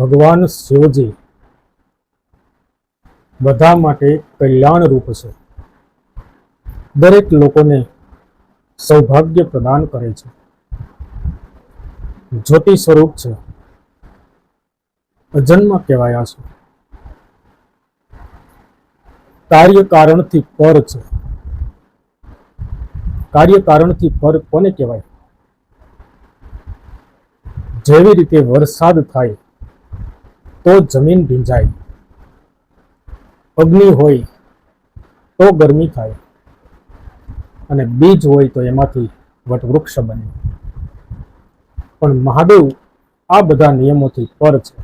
ભગવાન શિવજી બધા માટે કલ્યાણ રૂપ છે. દરેક લોકોને સૌભાગ્ય પ્રદાન કરે છે. જ્યોતિ સ્વરૂપ છે. અજન્મ કહેવાયા છે. કાર્ય કારણથી પર છે. કાર્ય કારણથી પર કોને કહેવાય? જેવી રીતે વરસાદ થાય તો જમીન ભીંજાય, અગ્નિ હોય તો ગરમી થાય, અને બીજ હોય તો એમાંથી વટવૃક્ષ બને. પણ મહાદેવ આ બધા નિયમોથી પર છે.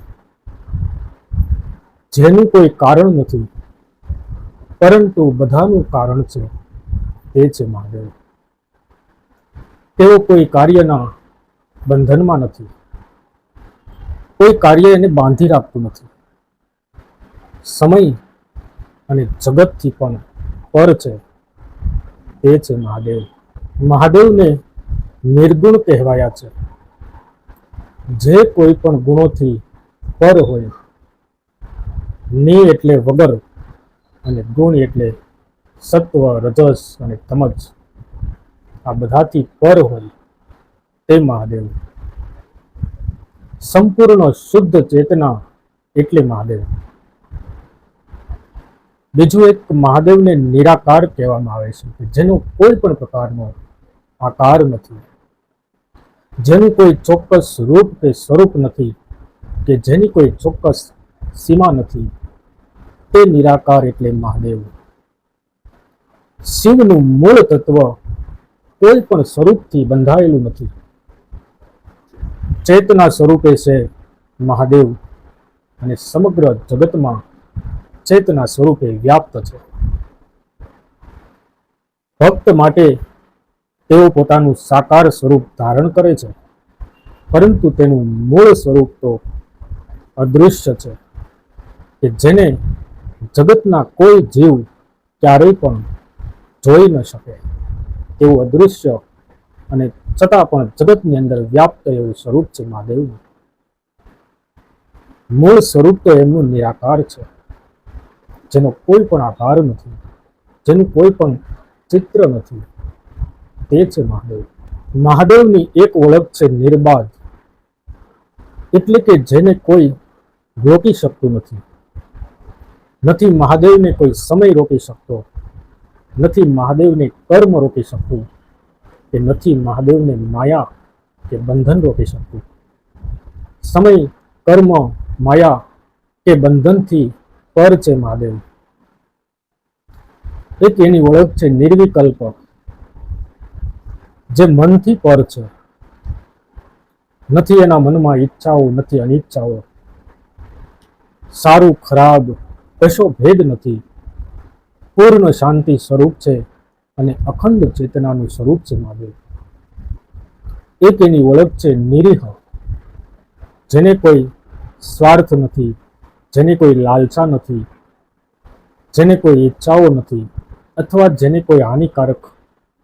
જેનું કોઈ કારણ નથી, પરંતુ બધાનું કારણ છે, તે છે મહાદેવ. તેઓ કોઈ કાર્યના બંધનમાં નથી. કોઈ કાર્ય એને બાંધી રાખતું નથી. સમય અને જગતથી પણ પર છે, તે છે મહાદેવ. મહાદેવને નિર્ગુણ કહેવાયા છે. જે કોઈ પણ ગુણોથી પર હોય. ની એટલે વગર અને ગુણ એટલે સત્વ, રજસ અને તમજ. આ બધાથી પર હોય તે મહાદેવ. સંપૂર્ણ શુદ્ધ ચેતના એટલે મહાદેવ. બીજું એક મહાદેવને નિરાકાર કહેવામાં આવે છે, કે જેનો કોઈ પણ પ્રકારનો આકાર નથી, જેનું કોઈ ચોક્કસ રૂપ કે સ્વરૂપ નથી, કે જેની કોઈ ચોક્કસ સીમા નથી, તે નિરાકાર એટલે મહાદેવ. શિવનું મૂળ તત્વ કોઈ પણ સ્વરૂપથી બંધાયેલું નથી. ચેતના સ્વરૂપે છે મહાદેવ, અને સમગ્ર જગતમાં ચેતના સ્વરૂપે વ્યાપ્ત છે. ભક્ત માટે તેઓ પોતાનું સાકાર સ્વરૂપ ધારણ કરે છે, પરંતુ તેનું મૂળ સ્વરૂપ તો અદૃશ્ય છે, કે જેને જગતના કોઈ જીવ ક્યારેય પણ જોઈ ન શકે તેવું અદૃશ્ય, અને છતાં પણ જગતની અંદર વ્યાપ્ત એવું સ્વરૂપ છે મહાદેવનું. મૂળ સ્વરૂપ તો એમનું નિરાકાર છે, જેનો કોઈ પણ આકાર નથી, જેનું કોઈ પણ ચિત્ર નથી, તે છે મહાદેવ. મહાદેવની એક ઓળખ છે નિર્બાધ, એટલે કે જેને કોઈ રોકી શકતું નથી. નથી મહાદેવને કોઈ સમય રોકી શકતો, નથી મહાદેવને કર્મ રોકી શકતું, કે નથી મહાદેવને માયા કે બંધન રોકી શકતું. સમય, કર્મ, માયા કે બંધનથી પર છે મહાદેવ. એક એની ઓળખ છે નિર્વિકલ્પ, જે મનથી પર છે. નથી એના મનમાં ઈચ્છાઓ, નથી અનિચ્છાઓ. સારું ખરાબ કશો ભેદ નથી. પૂર્ણ શાંતિ સ્વરૂપ છે, અને અખંડ ચેતનાનું સ્વરૂપ છે મહાદેવ. એક એની ઓળખ છે નિરીહ, જેને કોઈ સ્વાર્થ નથી, જેને કોઈ લાલસા નથી, જેને કોઈ ઈચ્છાઓ નથી, અથવા જેને કોઈ હાનિકારક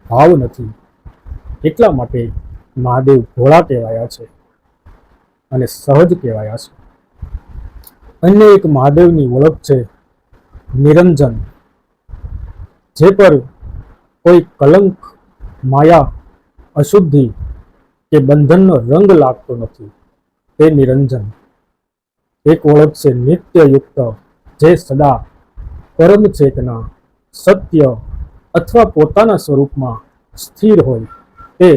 ભાવ નથી. એટલા માટે મહાદેવ ભોળા કહેવાયા છે, અને સહજ કહેવાયા છે. અન્ય એક મહાદેવની ઓળખ છે નિરંજન, જે પર કોઈ કલંક, માયા, અશુદ્ધિ કે બંધનનો રંગ લાગતો નથી, તે નિરંજન. એક ઓળખ છે નિત્યયુક્ત, જે સદા પરમ ચેતના, સત્ય અથવા પોતાના સ્વરૂપમાં સ્થિર હોય, તે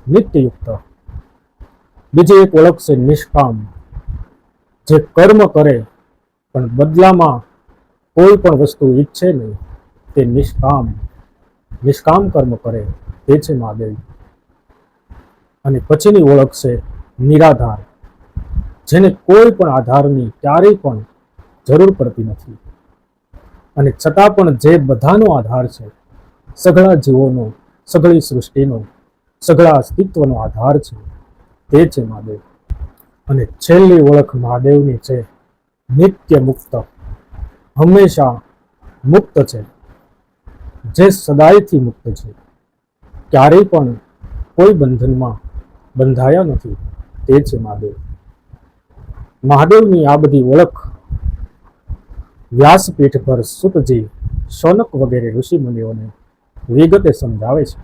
નિત્યયુક્ત. બીજી એક ઓળખ છે નિષ્કામ, જે કર્મ કરે પણ બદલામાં કોઈ પણ વસ્તુ ઈચ્છે નહીં, તે નિષ્કામ. નિષ્કામ કર્મ કરે, તે છે મહાદેવ. અને પછીની ઓળખ છે નિરાધાર, જેને કોઈ પણ આધારની ક્યારેય પણ જરૂર પડતી નથી, અને છતાં પણ જે બધાનો આધાર છે, સઘળા જીવોનો, સઘળી સૃષ્ટિનો, સઘળા અસ્તિત્વનો આધાર છે, તે છે મહાદેવ. અને છેલ્લી ઓળખ મહાદેવની છે નિત્ય મુક્ત, હંમેશા મુક્ત છે, જે સદાયથી મુક્ત છે, ક્યારેય પણ કોઈ બંધનમાં બંધાયા નથી, તે છે મહાદેવ. મહાદેવની આ બધી ઓળખ વ્યાસપીઠ પર સુતજી, શૌનક વગેરે ઋષિમુનિઓને વિગતે સમજાવે છે.